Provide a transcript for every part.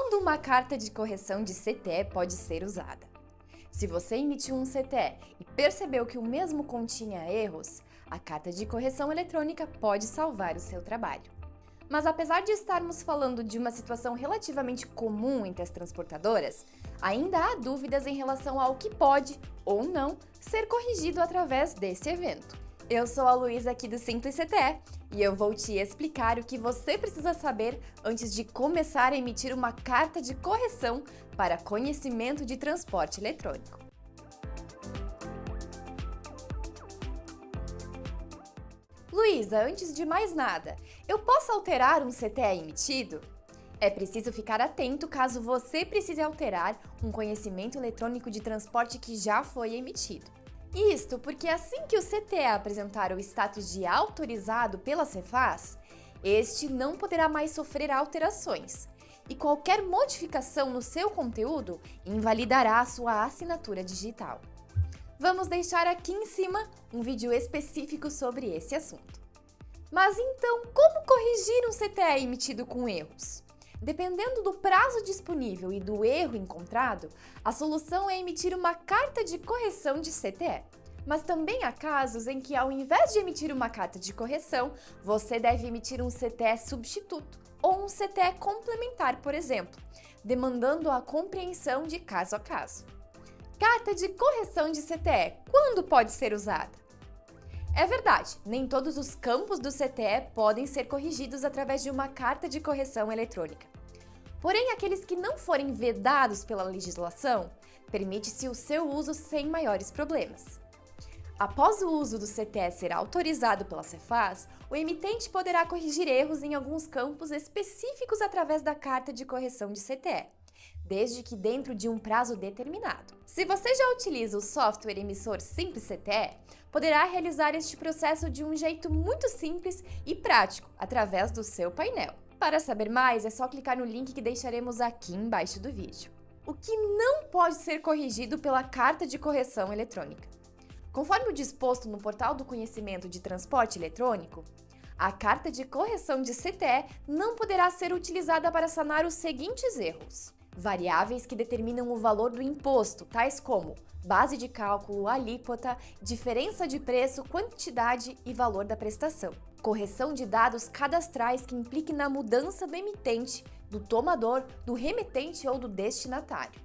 Quando uma carta de correção de CTE pode ser usada? Se você emitiu um CTE e percebeu que o mesmo continha erros, a carta de correção eletrônica pode salvar o seu trabalho. Mas apesar de estarmos falando de uma situação relativamente comum entre as transportadoras, ainda há dúvidas em relação ao que pode, ou não, ser corrigido através desse evento. Eu sou a Luísa aqui do Simples CTE e eu vou te explicar o que você precisa saber antes de começar a emitir uma carta de correção para conhecimento de transporte eletrônico. Luísa, antes de mais nada, eu posso alterar um CTE emitido? É preciso ficar atento caso você precise alterar um conhecimento eletrônico de transporte que já foi emitido. Isto porque assim que o CTE apresentar o status de autorizado pela Cefaz, este não poderá mais sofrer alterações e qualquer modificação no seu conteúdo invalidará a sua assinatura digital. Vamos deixar aqui em cima um vídeo específico sobre esse assunto. Mas então, como corrigir um CTE emitido com erros? Dependendo do prazo disponível e do erro encontrado, a solução é emitir uma carta de correção de CTE. Mas também há casos em que, ao invés de emitir uma carta de correção, você deve emitir um CTE substituto ou um CTE complementar, por exemplo, demandando a compreensão de caso a caso. Carta de correção de CTE, quando pode ser usada? É verdade, nem todos os campos do CTE podem ser corrigidos através de uma carta de correção eletrônica. Porém, aqueles que não forem vedados pela legislação, permite-se o seu uso sem maiores problemas. Após o uso do CTE ser autorizado pela Cefaz, o emitente poderá corrigir erros em alguns campos específicos através da carta de correção de CTE, desde que dentro de um prazo determinado. Se você já utiliza o software emissor Simples CTE, poderá realizar este processo de um jeito muito simples e prático, através do seu painel. Para saber mais, é só clicar no link que deixaremos aqui embaixo do vídeo. O que não pode ser corrigido pela carta de correção eletrônica? Conforme o disposto no Portal do Conhecimento de Transporte Eletrônico, a carta de correção de CTE não poderá ser utilizada para sanar os seguintes erros: variáveis que determinam o valor do imposto, tais como base de cálculo, alíquota, diferença de preço, quantidade e valor da prestação. Correção de dados cadastrais que implique na mudança do emitente, do tomador, do remetente ou do destinatário.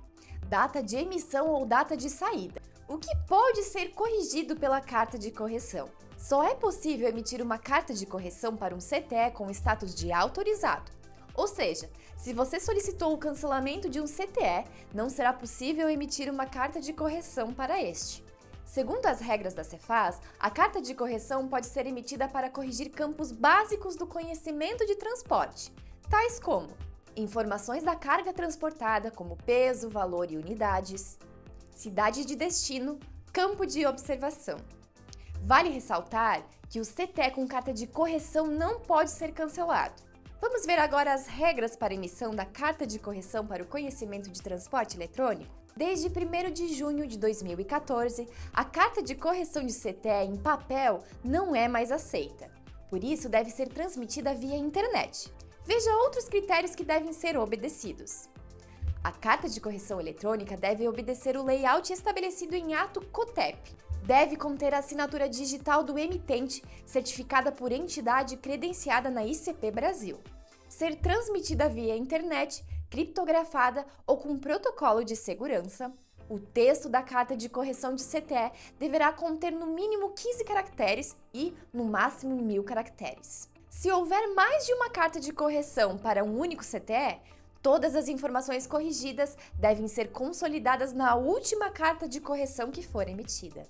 Data de emissão ou data de saída. O que pode ser corrigido pela carta de correção? Só é possível emitir uma carta de correção para um CTE com status de autorizado. Ou seja, se você solicitou o cancelamento de um CTE, não será possível emitir uma carta de correção para este. Segundo as regras da Cefaz, a carta de correção pode ser emitida para corrigir campos básicos do conhecimento de transporte, tais como informações da carga transportada, como peso, valor e unidades, cidade de destino, campo de observação. Vale ressaltar que o CTE com carta de correção não pode ser cancelado. Vamos ver agora as regras para emissão da carta de correção para o conhecimento de transporte eletrônico? Desde 1º de junho de 2014, a carta de correção de CTE em papel não é mais aceita. Por isso, deve ser transmitida via internet. Veja outros critérios que devem ser obedecidos. A carta de correção eletrônica deve obedecer o layout estabelecido em ato COTEP. Deve conter a assinatura digital do emitente, certificada por entidade credenciada na ICP Brasil. Ser transmitida via internet, criptografada ou com protocolo de segurança. O texto da carta de correção de CTE deverá conter no mínimo 15 caracteres e, no máximo, 1000 caracteres. Se houver mais de uma carta de correção para um único CTE, todas as informações corrigidas devem ser consolidadas na última carta de correção que for emitida.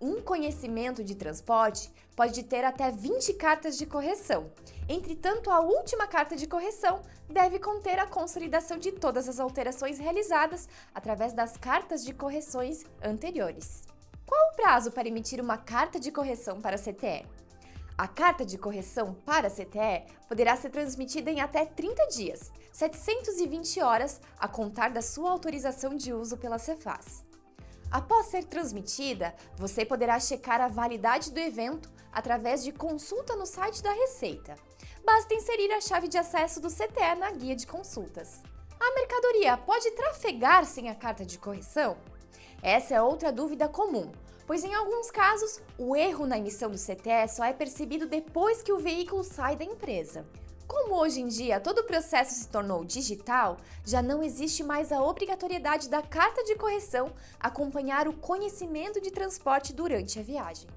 Um conhecimento de transporte pode ter até 20 cartas de correção. Entretanto, a última carta de correção deve conter a consolidação de todas as alterações realizadas através das cartas de correções anteriores. Qual o prazo para emitir uma carta de correção para CTE? A carta de correção para CTE poderá ser transmitida em até 30 dias, 720 horas, a contar da sua autorização de uso pela Cefaz. Após ser transmitida, você poderá checar a validade do evento através de consulta no site da Receita. Basta inserir a chave de acesso do CTE na guia de consultas. A mercadoria pode trafegar sem a carta de correção? Essa é outra dúvida comum, pois em alguns casos, o erro na emissão do CTE só é percebido depois que o veículo sai da empresa. Como hoje em dia todo o processo se tornou digital, já não existe mais a obrigatoriedade da carta de correção acompanhar o conhecimento de transporte durante a viagem.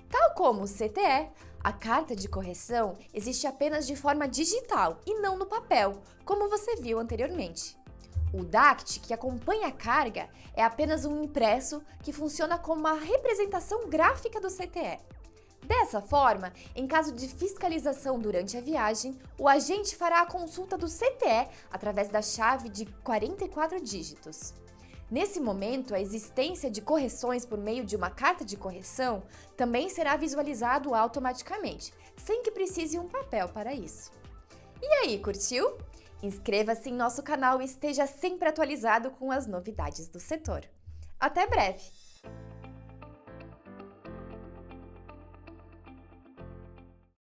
Tal como o CTE, a carta de correção existe apenas de forma digital e não no papel, como você viu anteriormente. O DACT, que acompanha a carga, é apenas um impresso que funciona como uma representação gráfica do CTE. Dessa forma, em caso de fiscalização durante a viagem, o agente fará a consulta do CTE através da chave de 44 dígitos. Nesse momento, a existência de correções por meio de uma carta de correção também será visualizado automaticamente, sem que precise um papel para isso. E aí, curtiu? Inscreva-se em nosso canal e esteja sempre atualizado com as novidades do setor. Até breve!